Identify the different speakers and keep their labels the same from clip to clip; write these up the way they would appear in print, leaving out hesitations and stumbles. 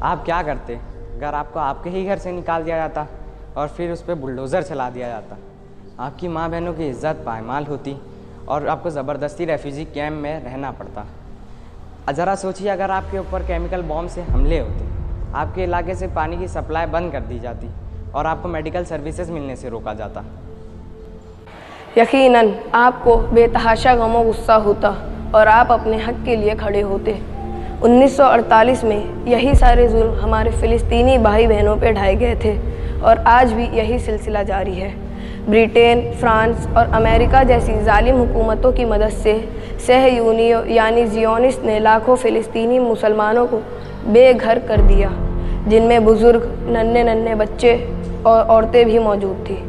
Speaker 1: آپ کیا کرتے اگر آپ کو آپ کے ہی گھر سے نکال دیا جاتا اور پھر اس پہ بلڈوزر چلا دیا جاتا؟ آپ کی ماں بہنوں کی عزت پائمال ہوتی اور آپ کو زبردستی ریفیوجی کیمپ میں رہنا پڑتا۔ ذرا سوچیے اگر آپ کے اوپر کیمیکل بام سے حملے ہوتے، آپ کے علاقے سے پانی کی سپلائی بند کر دی جاتی اور آپ کو میڈیکل سروسز ملنے سے روکا جاتا۔
Speaker 2: یقیناً آپ کو بے تحاشا غم و غصہ ہوتا اور آپ اپنے حق کے لیے کھڑے ہوتے۔ 1948 میں یہی سارے ظلم ہمارے فلسطینی بھائی بہنوں پہ ڈھائے گئے تھے اور آج بھی یہی سلسلہ جاری ہے۔ برٹین، فرانس اور امریکہ جیسی ظالم حکومتوں کی مدد سے صہیونیوں یعنی زیونسٹ نے لاکھوں فلسطینی مسلمانوں کو بے گھر کر دیا، جن میں بزرگ، ننھے بچے اور عورتیں بھی موجود تھیں۔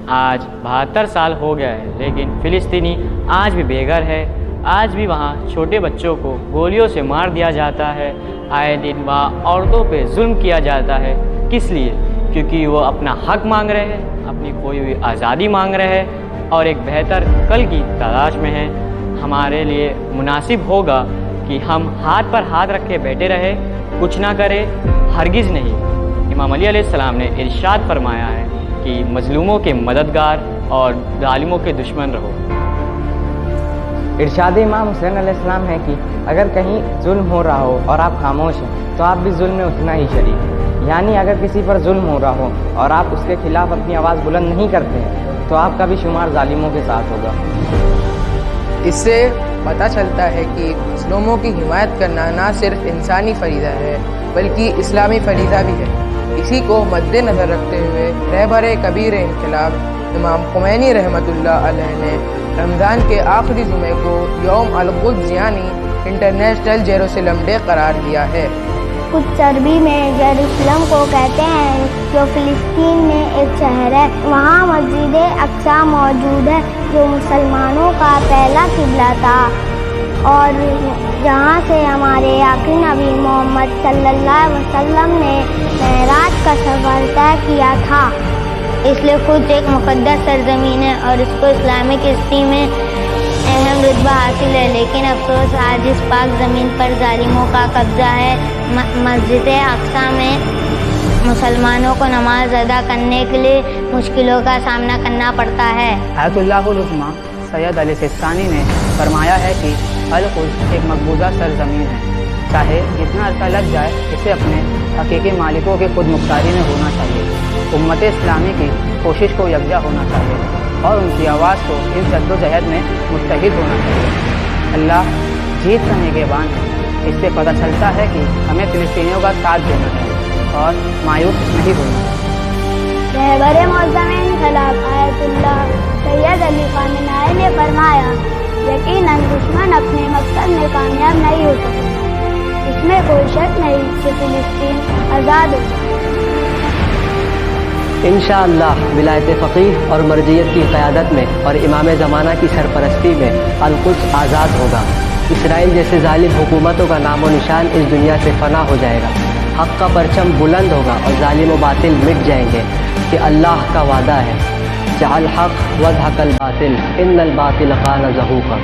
Speaker 3: آج 72 سال ہو گیا ہے، لیکن فلسطینی آج بھی بے گھر ہے۔ آج بھی وہاں چھوٹے بچوں کو گولیوں سے مار دیا جاتا ہے۔ آئے دن وہاں عورتوں پہ ظلم کیا جاتا ہے۔ کس لیے؟ کیونکہ وہ اپنا حق مانگ رہے ہیں، اپنی کھوئی ہوئی آزادی مانگ رہے ہیں اور ایک بہتر کل کی تلاش میں ہیں۔ ہمارے لیے مناسب ہوگا کہ ہم ہاتھ پر ہاتھ رکھ کے بیٹھے رہے، کچھ نہ کرے؟ ہرگز نہیں۔ امام علی علیہ السلام نے ارشاد فرمایا ہے کہ مظلوموں کے مددگار اور ظالموں کے دشمن رہو۔
Speaker 1: ارشاد امام حسین علیہ السلام ہے کہ اگر کہیں ظلم ہو رہا ہو اور آپ خاموش ہیں تو آپ بھی ظلم میں اتنا ہی شریک ہیں۔ یعنی اگر کسی پر ظلم ہو رہا ہو اور آپ اس کے خلاف اپنی آواز بلند نہیں کرتے ہیں تو آپ کا بھی شمار ظالموں کے ساتھ ہوگا۔
Speaker 4: اس سے پتہ چلتا ہے کہ مظلوموں کی حمایت کرنا نہ صرف انسانی فریضہ ہے بلکہ اسلامی فریضہ بھی ہے۔ اسی کو مد نظر رکھتے ہوئے رہبر کبیر انقلاب امام خمینی رحمۃ اللہ علیہ نے رمضان کے آخری جمعے کو یوم القدس یعنی انٹرنیشنل جیروسلم ڈے قرار دیا ہے۔
Speaker 5: قدس عربی میں جیروسلم کو کہتے ہیں، جو فلسطین میں ایک شہر ہے۔ وہاں مسجد اقصی موجود ہے جو مسلمانوں کا پہلا قبلہ تھا اور جہاں سے ہمارے آقا نبی محمد صلی اللہ علیہ وسلم نے معراج کا سفر طے کیا تھا۔ اس لیے خود ایک مقدس سرزمین ہے اور اس کو اسلامک ہسٹری میں اہم رتبہ حاصل ہے، لیکن افسوس آج اس پاک زمین پر ظالموں کا قبضہ ہے۔ مسجد اقصی میں مسلمانوں کو نماز ادا کرنے کے لیے مشکلوں کا سامنا کرنا پڑتا ہے۔
Speaker 6: آیت اللہ العظمیٰ سید علی سیستانی نے فرمایا ہے کہ القدس ایک مقبوضہ سرزمین ہے، چاہے جتنا عرصہ لگ جائے اسے اپنے حقیقی مالکوں کی خود مختاری میں ہونا چاہیے۔ امت اسلامی کی کوشش کو یکجا ہونا چاہیے اور ان کی آواز کو اس جد و جہد میں متحد ہونا چاہیے۔ اللہ جیت کا نگہبان ہے۔ اس سے پتہ چلتا ہے کہ ہمیں فلسطینیوں کا ساتھ دینا ہے اور مایوس نہیں ہونا۔
Speaker 5: رہبر معظم انقلاب آیت اللہ سید علی خامنہ ای نے فرمایا، یقیناً دشمن اپنے مقصد میں کامیاب نہیں ہو سکتا۔ اس میں کوئی شک نہیں کہ فلسطین آزاد ہو۔
Speaker 7: انشاءاللہ ولایت فقیہ اور مرجعیت کی قیادت میں اور امام زمانہ کی سرپرستی میں القدس آزاد ہوگا۔ اسرائیل جیسے ظالم حکومتوں کا نام و نشان اس دنیا سے فنا ہو جائے گا۔ حق کا پرچم بلند ہوگا اور ظالم و باطل مٹ جائیں گے، کہ اللہ کا وعدہ ہے، جعل حق وضحق الباطل ان الباطل کان زہوقا۔